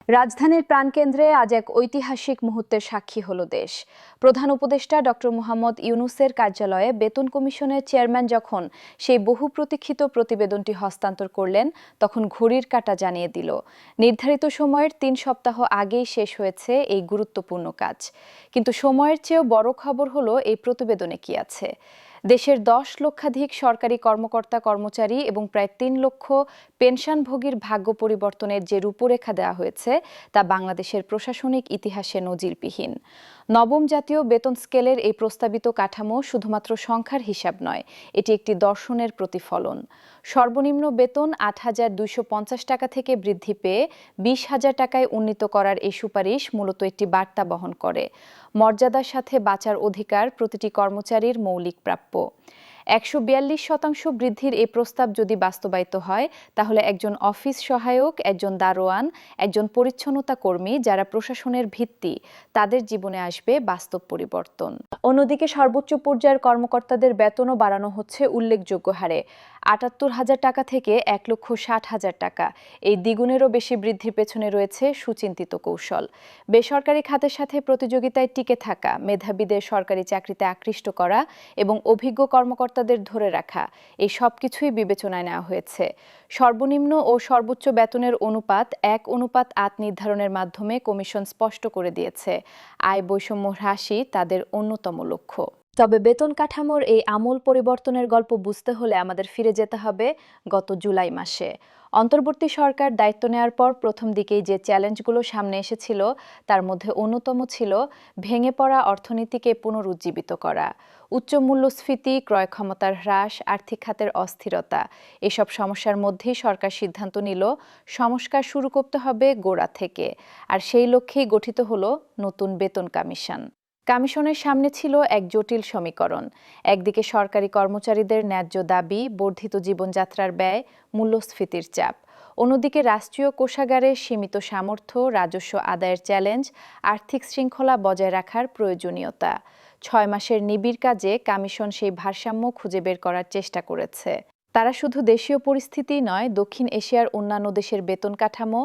রাজধানীর প্রাণকেন্দ্রে আজ এক ঐতিহাসিক মুহূর্তের সাক্ষী হলো দেশ। প্রধান উপদেষ্টা ডক্টর মুহাম্মদ ইউনূসের কার্যালয়ে বেতন কমিশনের চেয়ারম্যান যখন সেই বহু প্রতীক্ষিত প্রতিবেদনটি হস্তান্তর করলেন, তখন ঘড়ির কাঁটা জানিয়ে দিল নির্ধারিত সময়ের ৩ সপ্তাহ আগেই শেষ হয়েছে এই গুরুত্বপূর্ণ কাজ। কিন্তু সময়ের চেয়েও বড় খবর হলো এই প্রতিবেদনে কি আছে। দেশের ১০ লক্ষাধিক সরকারি কর্মকর্তা কর্মচারী এবং প্রায় ৩ লক্ষ পেনশনভোগীর ভাগ্য পরিবর্তনের যে রূপরেখা দেওয়া হয়েছে তা বাংলাদেশের প্রশাসনিক ইতিহাসে নজিরবিহীন। নবম জাতীয় বেতন স্কেলের এই প্রস্তাবিত কাঠামো শুধুমাত্র সংখ্যার হিসাব নয়, এটি একটি দর্শনের প্রতিফলন। সর্বনিম্ন বেতন ৮,২৫০ টাকা থেকে বৃদ্ধি পেয়ে ২০,০০০ টাকায় উন্নীত করার এই সুপারিশ মূলত একটি বার্তা বহন করে। মর্যাদার সাথে বাঁচার অধিকার প্রতিটি কর্মচারীর মৌলিক প্রাপ্য। ১৪২% বৃদ্ধির এই প্রস্তাব যদি বাস্তবায়িত হয়, তাহলে একজন অফিস সহায়ক, একজন দারোয়ান, একজন পরিচ্ছন্নতা কর্মী যারা প্রশাসনের ভিত্তি, তাদের জীবনে আসবে বাস্তব পরিবর্তন। অন্যদিকে সর্বোচ্চ পর্যায়ের কর্মকর্তাদের বেতনও বাড়ানো হচ্ছে উল্লেখযোগ্য হারে। ৭৮,০০০ টাকা থেকে ১,৬০,০০০ টাকা। এই দ্বিগুণেরও বেশি বৃদ্ধির পেছনে রয়েছে সুচিন্তিত কৌশল। বেসরকারি খাতের সাথে প্রতিযোগিতায় টিকে থাকা, মেধাবীদের সরকারি চাকরিতে আকৃষ্ট করা এবং অভিজ্ঞ কর্মকর্তাদের ধরে রাখা, এই সবকিছুই বিবেচনায় নেওয়া হয়েছে। সর্বনিম্ন ও সর্বোচ্চ বেতনের অনুপাত ১:৮ নির্ধারণের মাধ্যমে কমিশন স্পষ্ট করে দিয়েছে, আয় বৈষম্য হ্রাসই তাদের অন্যতম লক্ষ্য। তবে বেতন কাঠামোর এই আমূল পরিবর্তনের গল্প বুঝতে হলে আমাদের ফিরে যেতে হবে গত জুলাই মাসে। অন্তর্বর্তী সরকার দায়িত্ব নেওয়ার পর প্রথম দিকেই যে চ্যালেঞ্জগুলো সামনে এসেছিল, তার মধ্যে অন্যতম ছিল ভেঙে পড়া অর্থনীতিকে পুনরুজ্জীবিত করা। উচ্চ মূল্যস্ফীতি, ক্রয় ক্ষমতার হ্রাস, আর্থিক খাতের অস্থিরতা, এসব সমস্যার মধ্যেই সরকার সিদ্ধান্ত নিল সংস্কার শুরু করতে হবে গোড়া থেকে। আর সেই লক্ষ্যেই গঠিত হলো নতুন বেতন কমিশন। কমিশনের সামনে ছিল এক জটিল সমীকরণ। একদিকে সরকারি কর্মচারীদের ন্যায্য দাবি, বর্ধিত জীবনযাত্রার ব্যয়, মূল্যস্ফীতির চাপ। অন্যদিকে রাষ্ট্রীয় কোষাগারের সীমিত সামর্থ্য, রাজস্ব আদায়ের চ্যালেঞ্জ, আর্থিক শৃঙ্খলা বজায় রাখার প্রয়োজনীয়তা। ৬ মাসের নিবিড় কাজে কমিশন সেই ভারসাম্য খুঁজে বের করার চেষ্টা করেছে। তারা শুধু দেশীয় পরিস্থিতি নয়, দক্ষিণ এশিয়ার অন্যান্য দেশের বেতন কাঠামো,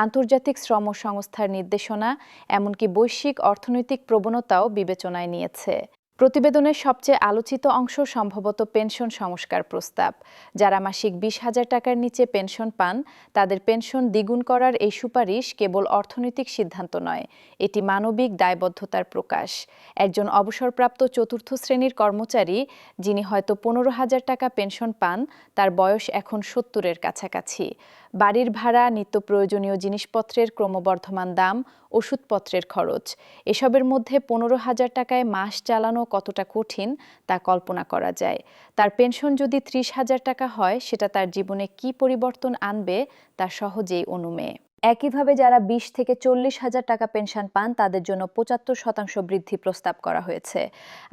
আন্তর্জাতিক শ্রম সংস্থার নির্দেশনা, এমনকি বৈশ্বিক অর্থনৈতিক প্রবণতাও বিবেচনায় নিয়েছে। প্রতিবেদনের সবচেয়ে আলোচিত অংশ সম্ভবত পেনশন সংস্কার প্রস্তাব। যারা মাসিক ২০,০০০ টাকার নিচে পেনশন পান, তাদের পেনশন দ্বিগুণ করার এই সুপারিশ কেবল অর্থনৈতিক সিদ্ধান্ত নয়, এটি মানবিক দায়বদ্ধতার প্রকাশ। একজন অবসরপ্রাপ্ত চতুর্থ শ্রেণীর কর্মচারী, যিনি হয়তো ১৫,০০০ টাকা পেনশন পান, তার বয়স এখন ৭০-এর কাছাকাছি। বাড়ির ভাড়া, নিত্য প্রয়োজনীয় জিনিসপত্রের ক্রমবর্ধমান দাম, ওষুধপত্রের খরচ, এসবের মধ্যে ১৫,০০০ টাকায় মাস চালানো কতটা কঠিন তা কল্পনা করা যায়। তার পেনশন যদি ৩০,০০০ টাকা হয়, সেটা তার জীবনে কী পরিবর্তন আনবে তা সহজেই অনুমেয়। একইভাবে যারা ২০ থেকে ৪০,০০০ টাকা পেনশন পান, তাদের জন্য ৭৫% বৃদ্ধি প্রস্তাব করা হয়েছে।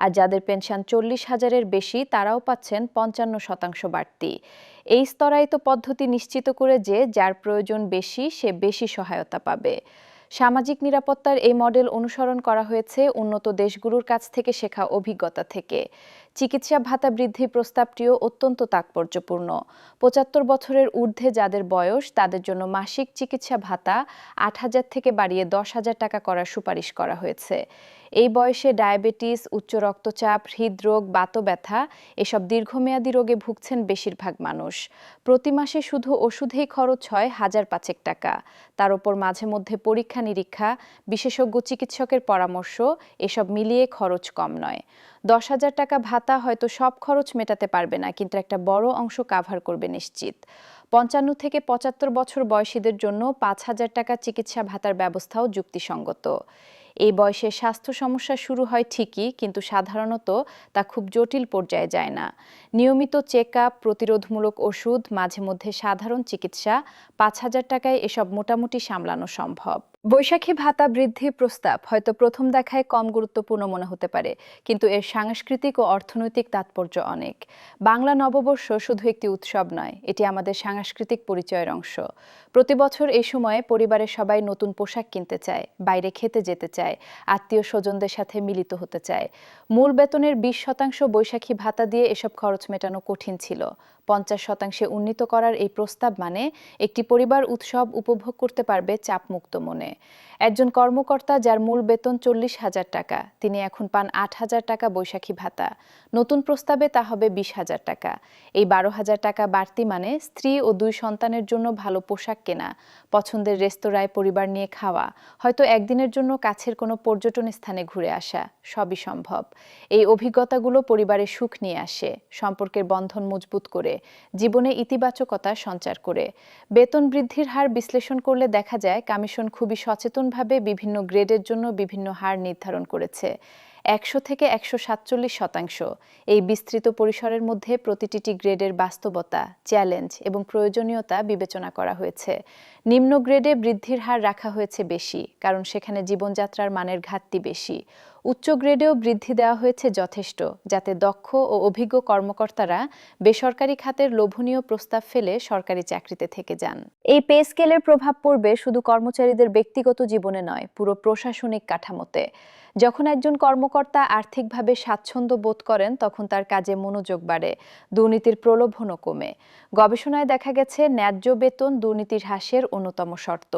আর যাদের পেনশন ৪০,০০০-এর বেশি, তারাও পাচ্ছেন ৫৫% বাড়তি। এই স্তরায়িত পদ্ধতি নিশ্চিত করে যে যার প্রয়োজন বেশি, সে বেশি সহায়তা পাবে। সামাজিক নিরাপত্তার এই মডেল অনুসরণ করা হয়েছে উন্নত দেশগুলোর কাছ থেকে শেখা অভিজ্ঞতা থেকে। চিকিৎসা ভাতা বৃদ্ধির প্রস্তাবটিও অত্যন্ত তাৎপর্যপূর্ণ। ৭৫ বছরের ঊর্ধ্বে যাদের বয়স, তাদের জন্য মাসিক চিকিৎসা ভাতা ৮,০০০ থেকে বাড়িয়ে ১০,০০০ টাকা করার সুপারিশ করা হয়েছে। এই বয়সে ডায়াবেটিস, উচ্চ রক্তচাপ, হৃদরোগ, বাতব্যথা, এসব দীর্ঘমেয়াদী রোগে ভুগছেন বেশিরভাগ মানুষ। প্রতি মাসে শুধু ওষুধেই খরচ হয় ১,৫০০ টাকা। তার উপর মাঝে মধ্যে পরীক্ষা নিরীক্ষা, বিশেষজ্ঞ চিকিৎসকের পরামর্শ, এসব মিলিয়ে খরচ কম নয়। ১০,০০০ টাকা ভাতা হয়তো সব খরচ মেটাতে পারবে না, কিন্তু একটা বড় অংশ কাভার করবে নিশ্চিত। ৫৫ থেকে ৭৫ বছর বয়সীদের জন্য ৫,০০০ টাকা চিকিৎসা ভাতার ব্যবস্থাও যুক্তিসঙ্গত। এই বয়সে স্বাস্থ্য সমস্যা শুরু হয় ঠিকই, কিন্তু সাধারণত তা খুব জটিল পর্যায়ে যায় না। নিয়মিত চেকআপ, প্রতিরোধমূলক ওষুধ, মাঝে মধ্যে সাধারণ চিকিৎসা, ৫,০০০ টাকায় এসব মোটামুটি সামলানো সম্ভব। বৈশাখী ভাতা বৃদ্ধি প্রস্তাব হয়তো প্রথম দেখায় কম গুরুত্বপূর্ণ মনে হতে পারে, কিন্তু এর সাংস্কৃতিক ও অর্থনৈতিক তাৎপর্য অনেক। বাংলা নববর্ষ শুধু একটি উৎসব নয়, এটি আমাদের সাংস্কৃতিক পরিচয়ের অংশ। প্রতি বছর এই সময়ে পরিবারের সবাই নতুন পোশাক কিনতে চায়, বাইরে খেতে যেতে চায়, চায়, আত্মীয় স্বজনদের সাথে মিলিত হতে চায়। মূল বেতনের 20% বৈশাখী ভাতা দিয়ে এসব খরচ মেটানো কঠিন ছিল। 50% উন্নীত করার এই প্রস্তাব মানে একটি পরিবার উৎসব উপভোগ করতে পারবে চাপমুক্ত মনে। একজন কর্মকর্তা যার মূল বেতন 40,000 টাকা, তিনি এখন পান 8,000 টাকা বৈশাখী ভাতা। নতুন প্রস্তাবে তা হবে 20,000 টাকা। এই 12,000 টাকা বাড়তি মানে স্ত্রী ও 2 সন্তানের জন্য ভালো পোশাক কেনা, পছন্দের রেস্তোরাঁয় পরিবার নিয়ে খাওয়া, হয়তো একদিনের জন্য কাছের কোনো পর্যটন স্থানে ঘুরে আসা, সবই সম্ভব। এই অভিজ্ঞতাগুলো পরিবারে সুখ নিয়ে আসে, সম্পর্কের বন্ধন মজবুত করে, জীবনে ইতিবাচকতা সঞ্চার করে। বেতন বৃদ্ধির হার বিশ্লেষণ করলে দেখা যায় কমিশন খুবই সচেতনভাবে বিভিন্ন গ্রেডের জন্য বিভিন্ন হার নির্ধারণ করেছে। 100 থেকে 147%। এই বিস্তৃত পরিসরের মধ্যে প্রতিটি গ্রেডের বাস্তবতা, চ্যালেঞ্জ এবং প্রয়োজনীয়তা বিবেচনা করা হয়েছে। নিম্ন গ্রেডে বৃদ্ধির হার রাখা হয়েছে বেশি, কারণ সেখানে জীবনযাত্রার মানের ঘাটতি বেশি। উচ্চ গ্রেডেও বৃদ্ধি দেওয়া হয়েছে যথেষ্ট, যাতে দক্ষ ও অভিজ্ঞ কর্মকর্তারা বেসরকারি খাতের লোভনীয় প্রস্তাব ফেলে সরকারি চাকরিতে থেকে যান। এই পে স্কেলের প্রভাব পড়বে শুধু কর্মচারীদের ব্যক্তিগত জীবনে নয়, পুরো প্রশাসনিক কাঠামোতে। যখন একজন কর্মকর্তা আর্থিকভাবে স্বাচ্ছন্দ্য বোধ করেন, তখন তার কাজে মনোযোগ বাড়ে, দুর্নীতির প্রলোভনও কমে। গবেষণায় দেখা গেছে ন্যায্য বেতন দুর্নীতির হ্রাসের অন্যতম শর্ত।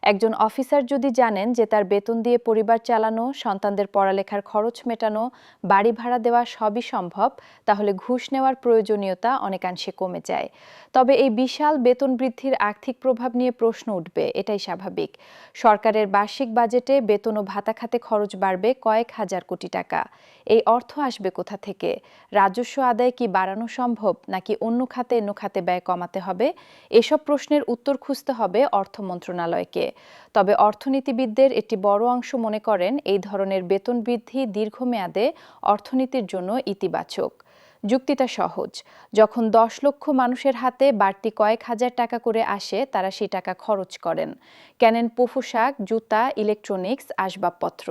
একজন অফিসার যদি জানেন যে তার বেতন দিয়ে পরিবার চালানো, সন্তানদের পড়ালেখার খরচ মেটানো, বাড়ি ভাড়া দেওয়া সবই সম্ভব, তাহলে ঘুষ নেওয়ার প্রয়োজনীয়তা অনেকাংশে কমে যায়। তবে এই বিশাল বেতন বৃদ্ধির আর্থিক প্রভাব নিয়ে প্রশ্ন উঠবে, এটাই স্বাভাবিক। সরকারের বার্ষিক বাজেটে বেতন ও ভাতা খাতে খরচ বাড়বে কয়েক হাজার কোটি টাকা। এই অর্থ আসবে কোথা থেকে? রাজস্ব আদায় কি বাড়ানো সম্ভব, নাকি অন্য খাতে ব্যয় কমাতে হবে? এসব প্রশ্নের উত্তর খুঁজতে হবে অর্থ মন্ত্রণালয়কে। তবে অর্থনীতিবিদদের একটি বড় অংশ মনে করেন এই ধরনের বেতন বৃদ্ধি দীর্ঘমেয়াদে অর্থনীতির জন্য ইতিবাচক। যুক্তিটা সহজ। যখন 10 লক্ষ মানুষের হাতে বাড়তি কয়েক হাজার টাকা করে আসে, তারা সেই টাকা খরচ করেন। কেনেন পোশাক, জুতা, ইলেকট্রনিক্স, আসবাবপত্র,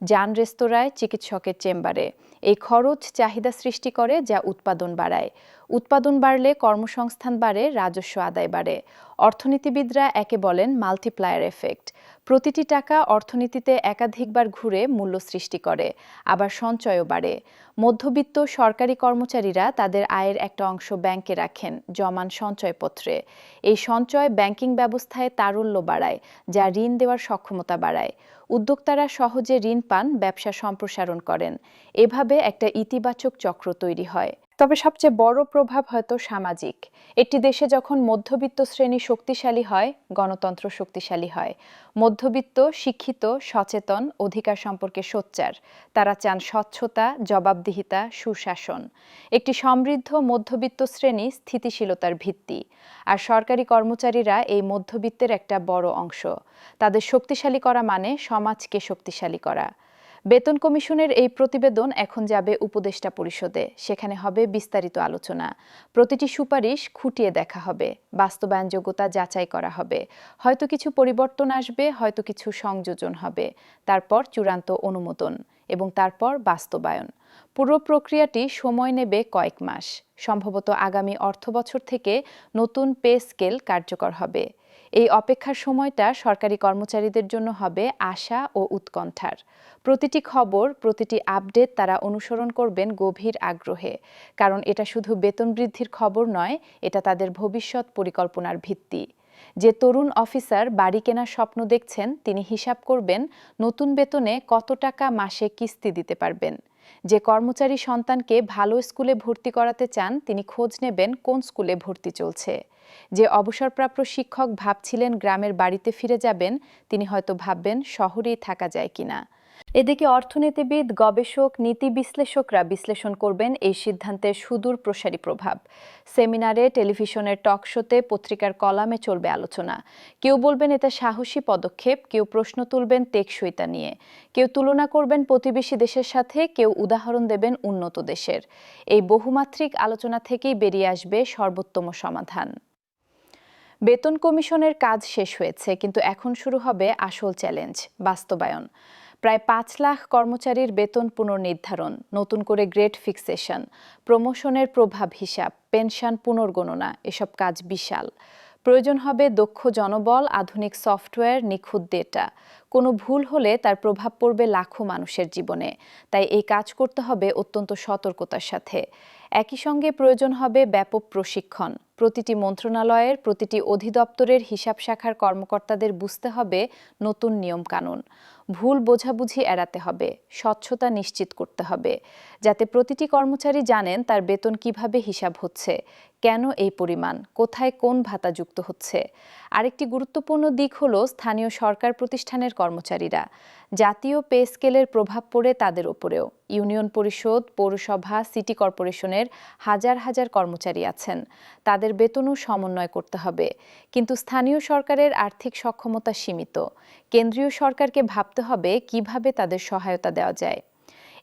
যান রেস্তোরাঁয়, চিকিৎসকের চেম্বারে। এই খরচ চাহিদা সৃষ্টি করে, যা উৎপাদন বাড়ায়। উৎপাদন বাড়লে কর্মসংস্থান বাড়ে, রাজস্ব আদায় বাড়ে। অর্থনীতিবিদরা একে বলেন মাল্টিপ্লায়ার এফেক্ট। প্রতিটি টাকা অর্থনীতিতে একাধিকবার ঘুরে মূল্য সৃষ্টি করে, আবার সঞ্চয়ও বাড়ে। মধ্যবিত্ত সরকারি কর্মচারীরা তাদের আয়ের একটা অংশ ব্যাংকে রাখেন, জমান সঞ্চয়পত্রে। এই সঞ্চয় ব্যাংকিং ব্যবস্থায় তারল্য বাড়ায়, যা ঋণ দেওয়ার সক্ষমতা বাড়ায়। উদ্যোক্তারা সহজে ঋণ পান, ব্যবসা সম্প্রসারণ করেন। এভাবে একটা ইতিবাচক চক্র তৈরি হয়। তবে সবচেয়ে বড় প্রভাব হয়তো সামাজিক। একটি দেশে যখন মধ্যবিত্ত শ্রেণী শক্তিশালী হয়, গণতন্ত্র শক্তিশালী হয়। মধ্যবিত্ত, শিক্ষিত, সচেতন, অধিকার সম্পর্কে সোচ্চার। তারা চান স্বচ্ছতা, জবাবদিহিতা, সুশাসন। একটি সমৃদ্ধ মধ্যবিত্ত শ্রেণী স্থিতিশীলতার ভিত্তি। আর সরকারি কর্মচারীরা এই মধ্যবিত্তের একটা বড় অংশ। তাদের শক্তিশালী করা মানে সমাজকে শক্তিশালী করা। বেতন কমিশনের এই প্রতিবেদন এখন যাবে উপদেষ্টা পরিষদে। সেখানে হবে বিস্তারিত আলোচনা। প্রতিটি সুপারিশ খুঁটিয়ে দেখা হবে, বাস্তবায়নযোগ্যতা যাচাই করা হবে। হয়তো কিছু পরিবর্তন আসবে, হয়তো কিছু সংযোজন হবে। তারপর চূড়ান্ত অনুমোদন এবং তারপর বাস্তবায়ন। পুরো প্রক্রিয়াটি সময় নেবে কয়েক মাস। সম্ভবত আগামী অর্থবছর থেকে নতুন পে স্কেল কার্যকর হবে। এই অপেক্ষার সময়টা সরকারি কর্মচারীদের জন্য হবে আশা ও উৎকণ্ঠার। প্রতিটি খবর, প্রতিটি আপডেট তারা অনুসরণ করবেন গভীর আগ্রহে, কারণ এটা শুধু বেতন বৃদ্ধির খবর নয়, এটা তাদের ভবিষ্যৎ পরিকল্পনার ভিত্তি। যে তরুণ অফিসার বাড়ি কেনার স্বপ্ন দেখছেন, তিনি হিসাব করবেন নতুন বেতনে কত টাকা মাসে কিস্তি দিতে পারবেন। যে কর্মচারী সন্তানকে ভালো স্কুলে ভর্তি করাতে চান, তিনি খোঁজ নেবেন কোন স্কুলে ভর্তি চলছে। যে অবসরপ্রাপ্ত শিক্ষক ভাবছিলেন গ্রামের বাড়িতে ফিরে যাবেন, তিনি হয়তো ভাববেন শহরেই থাকা যায় কিনা। এদিকে অর্থনীতিবিদ, গবেষক, নীতি বিশ্লেষকরা বিশ্লেষণ করবেন এই সিদ্ধান্তের সুদূর প্রসারী প্রভাব। সেমিনারে, টেলিভিশনের টক শোতে, পত্রিকার কলামে চলবে আলোচনা। কেউ বলবেন এটা সাহসী পদক্ষেপ, কেউ প্রশ্ন তুলবেন টেকসইতা নিয়ে, কেউ তুলনা করবেন প্রতিবেশী দেশের সাথে, কেউ উদাহরণ দেবেন উন্নত দেশের। এই বহুমাত্রিক আলোচনা থেকেই বেরিয়ে আসবে সর্বোত্তম সমাধান। বেতন কমিশনের কাজ শেষ হয়েছে, কিন্তু এখন শুরু হবে আসল চ্যালেঞ্জ, বাস্তবায়ন। প্রায় 5 লাখ কর্মচারীর বেতন পুনর্নির্ধারণ, নতুন করে গ্রেড ফিক্সেশন, প্রমোশনের প্রভাব হিসাব, পেনশন পুনর্গণনা, এসব কাজ বিশাল। প্রয়োজন হবে দক্ষ জনবল, আধুনিক সফটওয়্যার, নিখুঁত ডেটা। কোনো ভুল হলে তার প্রভাব পড়বে লাখো মানুষের জীবনে। তাই এই কাজ করতে হবে অত্যন্ত সতর্কতার সাথে। একই সঙ্গে প্রয়োজন হবে ব্যাপক প্রশিক্ষণ। প্রতিটি মন্ত্রণালয়ের, প্রতিটি অধিদপ্তরের হিসাব শাখার কর্মকর্তাদের বুঝতে হবে নতুন নিয়মকানুন। ভুল বোঝাবুঝি এড়াতে হবে, স্বচ্ছতা নিশ্চিত করতে হবে, যাতে প্রতিটি কর্মচারী জানেন তার বেতন কিভাবে হিসাব হচ্ছে, কেন এই পরিমাণ, কোথায় কোন ভাতা যুক্ত হচ্ছে। আরেকটি গুরুত্বপূর্ণ দিক হলো স্থানীয় সরকার প্রতিষ্ঠানের কর্মচারীরা। জাতীয় পে স্কেলের প্রভাব পড়ে তাদের ওপরেও। ইউনিয়ন পরিষদ, পৌরসভা, সিটি কর্পোরেশনের হাজার হাজার কর্মচারী আছেন। তাদের বেতনও সমন্বয় করতে হবে। কিন্তু স্থানীয় সরকারের আর্থিক সক্ষমতা সীমিত। কেন্দ্রীয় সরকারকে ভাবতে হবে কিভাবে তাদের সহায়তা দেওয়া যায়।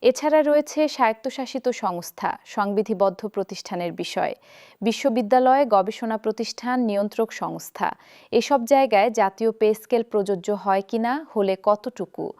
এছাড়া রয়েছে স্বায়ত্তশাসিত সংস্থা, সংবিধিবদ্ধ প্রতিষ্ঠানের বিষয়, বিশ্ববিদ্যালয়, গবেষণা প্রতিষ্ঠান, নিয়ন্ত্রক সংস্থা। এসব জায়গায় জাতীয় পে স্কেল প্রযোজ্য হয় কিনা, হলে কতটুকু,